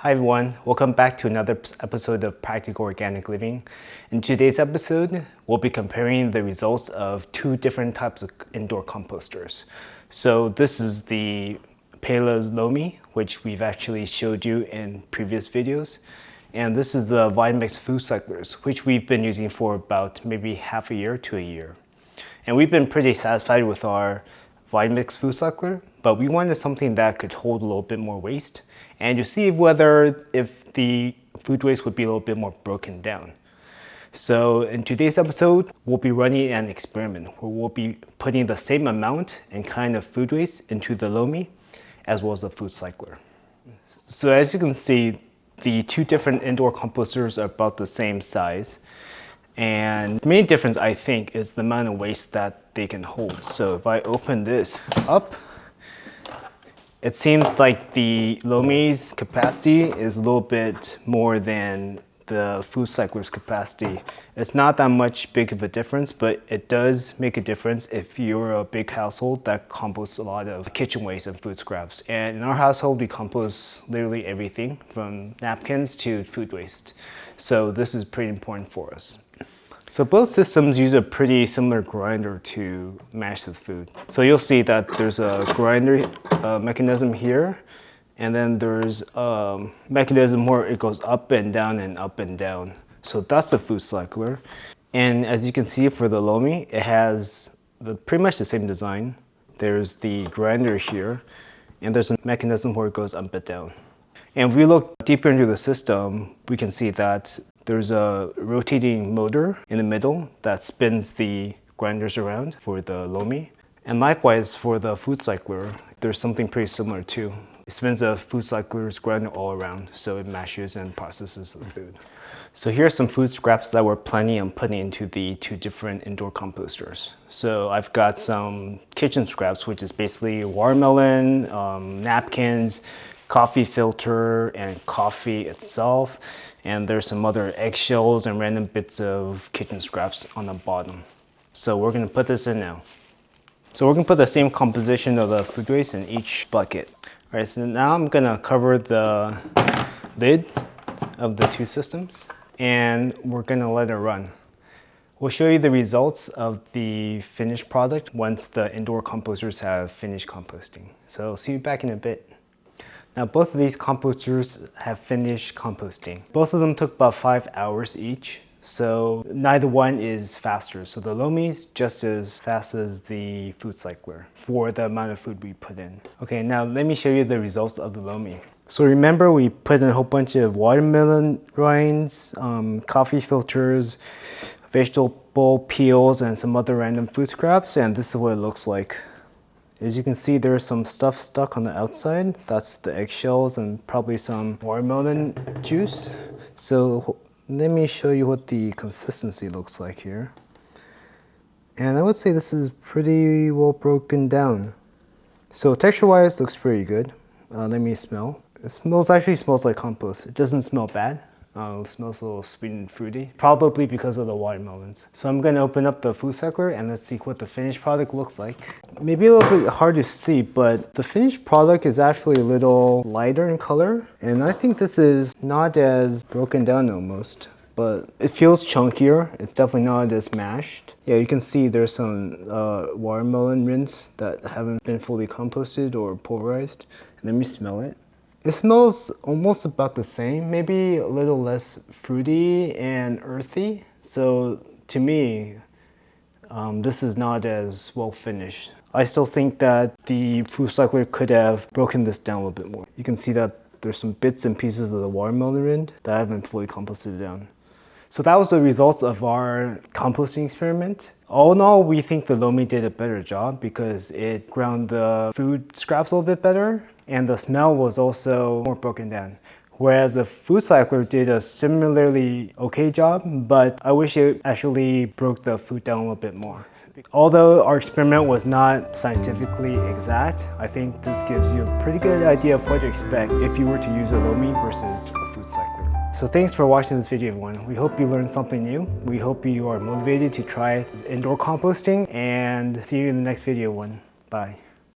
Hi everyone, welcome back to another episode of Practical Organic Living. In today's episode, we'll be comparing the results of two different types of indoor composters. So this is the Pela's Lomi, which we've actually showed you in previous videos. And this is the Vitamix Foodcyclers, which we've been using for about maybe half a year to a year. And we've been pretty satisfied with our Vitamix Foodcycler, but we wanted something that could hold a little bit more waste and to see if the food waste would be a little bit more broken down. So in today's episode, we'll be running an experiment where we'll be putting the same amount and kind of food waste into the Lomi as well as the Foodcyler. So as you can see, the two different indoor composters are about the same size. And the main difference, I think, is the amount of waste that they can hold. So if I open this up, it seems like the Lomi's capacity is a little bit more than the Foodcyler's capacity. It's not that much big of a difference, but it does make a difference if you're a big household that composts a lot of kitchen waste and food scraps. And in our household, we compost literally everything from napkins to food waste. So this is pretty important for us. So both systems use a pretty similar grinder to mash the food. So you'll see that there's a grinder mechanism here, and then there's a mechanism where it goes up and down and up and down. So that's the Foodcyler. And as you can see for the Lomi, it has pretty much the same design. There's the grinder here, and there's a mechanism where it goes up and down. And if we look deeper into the system, we can see that there's a rotating motor in the middle that spins the grinders around for the Lomi. And likewise for the Foodcyler, there's something pretty similar too. It spins the Foodcyler's grinder all around, so it mashes and processes the food. So here's some food scraps that we're planning on putting into the two different indoor composters. So I've got some kitchen scraps, which is basically watermelon, napkins, coffee filter, and coffee itself. And there's some other eggshells and random bits of kitchen scraps on the bottom. So we're gonna put this in now. So we're gonna put the same composition of the food waste in each bucket. All right, so now I'm gonna cover the lid of the two systems and we're gonna let it run. We'll show you the results of the finished product once the indoor composters have finished composting. So see you back in a bit. Now both of these composters have finished composting. Both of them took about 5 hours each, so neither one is faster. So the Lomi is just as fast as the Foodcyler for the amount of food we put in. Okay, now let me show you the results of the Lomi. So remember we put in a whole bunch of watermelon rinds, coffee filters, vegetable peels, and some other random food scraps, and this is what it looks like. As you can see, there's some stuff stuck on the outside. That's the eggshells and probably some watermelon juice. So let me show you what the consistency looks like here. And I would say this is pretty well broken down. So texture-wise, looks pretty good. Let me smell. It actually smells like compost. It doesn't smell bad. It smells a little sweet and fruity, probably because of the watermelons. So I'm gonna open up the Foodcyler and let's see what the finished product looks like. Maybe a little bit hard to see, but the finished product is actually a little lighter in color. And I think this is not as broken down almost, but it feels chunkier. It's definitely not as mashed. Yeah, you can see there's some watermelon rinds that haven't been fully composted or pulverized. Let me smell it. It smells almost about the same, maybe a little less fruity and earthy. So to me, this is not as well finished. I still think that the Foodcyler could have broken this down a little bit more. You can see that there's some bits and pieces of the watermelon rind that haven't fully composted down. So that was the results of our composting experiment. All in all, we think the Lomi did a better job because it ground the food scraps a little bit better, and the smell was also more broken down. Whereas the Foodcyler did a similarly okay job, but I wish it actually broke the food down a little bit more. Although our experiment was not scientifically exact, I think this gives you a pretty good idea of what to expect if you were to use a Lomi versus a Foodcyler. So thanks for watching this video, everyone. We hope you learned something new. We hope you are motivated to try indoor composting, and see you in the next video one. Bye.